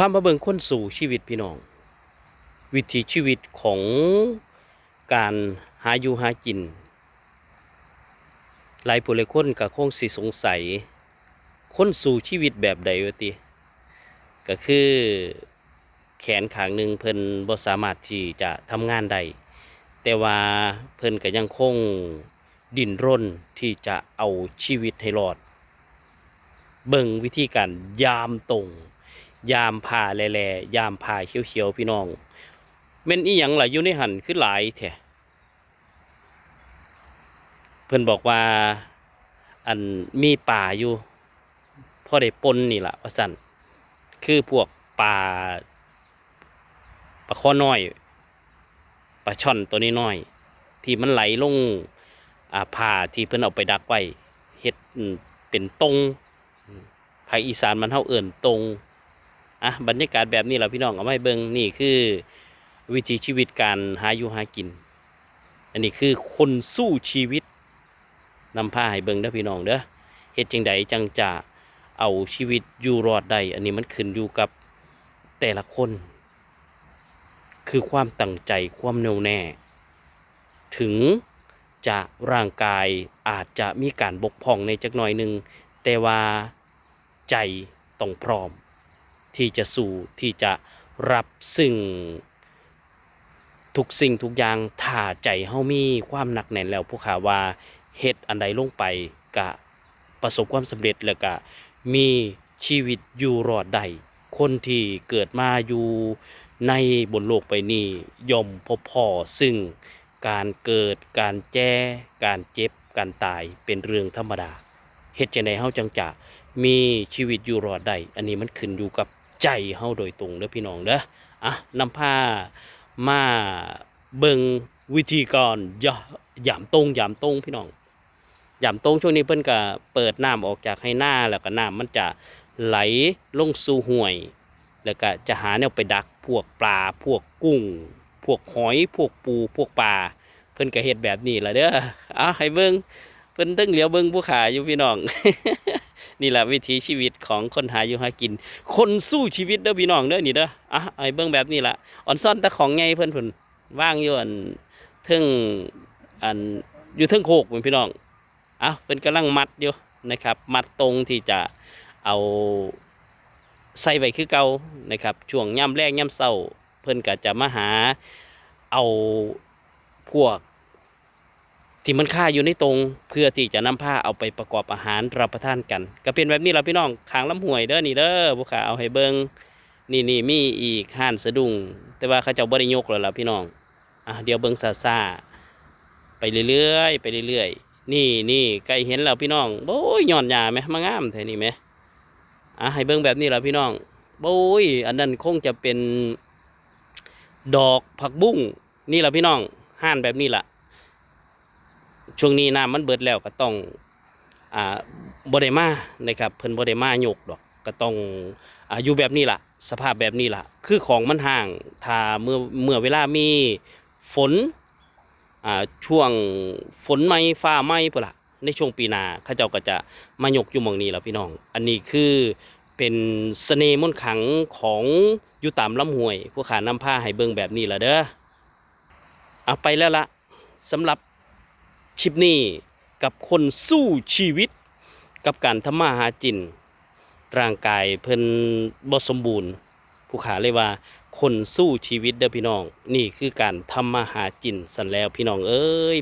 ามาเบิ่งคนสู่ชีวิตพี่น้องวิถีชีวิตของการหาอยู่หากินหลายผู้หลายคนก็คงสิสงสัยคนสู่ชีวิตแบบใดวะติก็คือแขนข้างหนึ่งเพิ่นบ่สามารถที่จะทำงานได้แต่ว่าเพิ่นก็ยังคงดิ้นรนที่จะเอาชีวิตให้รอดเบิ่งวิธีการยามตรงยามผ่าแล่ๆยามผ่าเขียวๆพี่น้องแม่นอีหยังล่ะอยู่ในหั่นคือหลายแท้เพิ่นบอกว่าอันมีป่าอยู่พอได้ปนนี่ล่ะว่าซั่นคือพวกปลาข้อน้อยปลาช่อนตัวน้อยๆที่มันไหลลงผ่าที่เพิ่นเอาไปดักไว้เฮ็ดเป็นตงภาคอีสานมันเฮาเอิ้นตงบรรยากาศแบบนี้ล่ะพี่น้องเอามาให้เบิ่งนี่คือวิถีชีวิตการหาอยู่หากินอันนี้คือคนสู้ชีวิตนำพาให้เบิ่งเด้อพี่น้องเด้อเฮ็ดจังใดจังจะเอาชีวิตอยู่รอดได้อันนี้มันขึ้นอยู่กับแต่ละคนคือความตั้งใจความแน่วแน่ถึงจะร่างกายอาจจะมีการบกพร่องในจักหน่อยหนึ่งแต่ว่าใจต้องพร้อมที่จะสู้ที่จะรับซึ่งทุกสิ่งทุกอย่างถ้าใจเฮามีความหนักแน่นแล้วพวกข้าว่าเฮ็ดอันใดลงไปก็ประสบความสำเร็จแล้วก็มีชีวิตอยู่รอดได้คนที่เกิดมาอยู่ในบนโลกใบนี้ย่อมพบพ่อซึ่งการเกิดการแก่การเจ็บการตายเป็นเรื่องธรรมดาเฮ็ดจังได๋เฮาจังจะมีชีวิตอยู่รอดได้อันนี้มันขึ้นอยู่กับใจเฮาโดยตรงเด้อพี่น้องเด้อนำพามาเบิ่งวิธีการยามตรงพี่น้องยามตรงช่วงนี้เพิ่นก็เปิดน้ำออกจากให้หน้าแล้วก็น้ำมันจะไหลลงสู่ห้วยแล้วก็จะหาแนวไปดักพวกปลาพวกกุ้งพวกหอยพวกปูพวกปลาเพิ่นก็เฮ็ดแบบนี้ล่ะเด้อให้เบิ่งเพิ่นตึงเหลียวเบิ่งผู้ขาอยู่พี่น้อง นี่แหละวิถีชีวิตของคนหาอยู่หากินคนสู้ชีวิตเด้อพี่น้องเด้อนี่เด้อให้เบิ่งแบบนี้ล่ะอ่อนซ่อนตะของใหญ่เพิ่นว่างอยู่อันเทิงอันอยู่เทิงโคกพี่น้องเพิ่นกำลังมัดอยู่นะครับมัดตรงที่จะเอาใส่ไว้คือเก่านะครับช่วงย่ำแรกย่ำเศร้าเพิ่นก็จะมาหาเอาพวกที่มันค่าอยู่ในตรงเพื่อที่จะนำผ้าเอาไปประกอบอาหารรับประทานกันก็เป็นแบบนี้เราพี่น้องขางลำห้วยเด้อนี่เด้อผู้ขาเอาให้เบิ่งนี่มีอีกห่านสะดุ้งแต่ว่าเขาเจ้าบ่ได้ยกแล้วล่ะพี่น้องเดี๋ยวเบิ่งซาไปเรื่อยนี่ใกล้เห็นแล้วพี่น้องโอ้ยย้อนหญ้าไหมมางามแท้นี่ไหมให้เบิ่งแบบนี้ล่ะพี่น้องโอ้ยอันนั้นคงจะเป็นดอกผักบุ้งนี่ล่ะพี่น้องห่านแบบนี้ล่ะช่วงนี้น้ำมันเบิดแล้วก็ต้องบ่ได้มานะครับเพิ่นบ่ได้มายกดอกก็ต้องอยู่แบบนี้ล่ะสภาพแบบนี้ล่ะคือของมันห่างถ้าเมื่อเวลามีฝนช่วงฝนไหม้ฟ้าไหม้พุ่นล่ะในช่วงปีหน้าเขาเจ้าก็จะมายกอยู่หม่องนี้ล่ะพี่น้องอันนี้คือเป็นเสน่ห์มนต์ขลังของอยู่ตามลำห้วยพวกข้านำผ้าให้เบิ่งแบบนี้ล่ะเด้อไปแล้วล่ะสำหรับคลิปนี้กับคนสู้ชีวิตกับการทำมาหากินร่างกายเพิ่นบ่สมบูรณ์ผู้ขาเลยว่าคนสู้ชีวิตเด้อพี่น้องนี่คือการทำมาหากินสั่นแล้วพี่น้องเอ้ย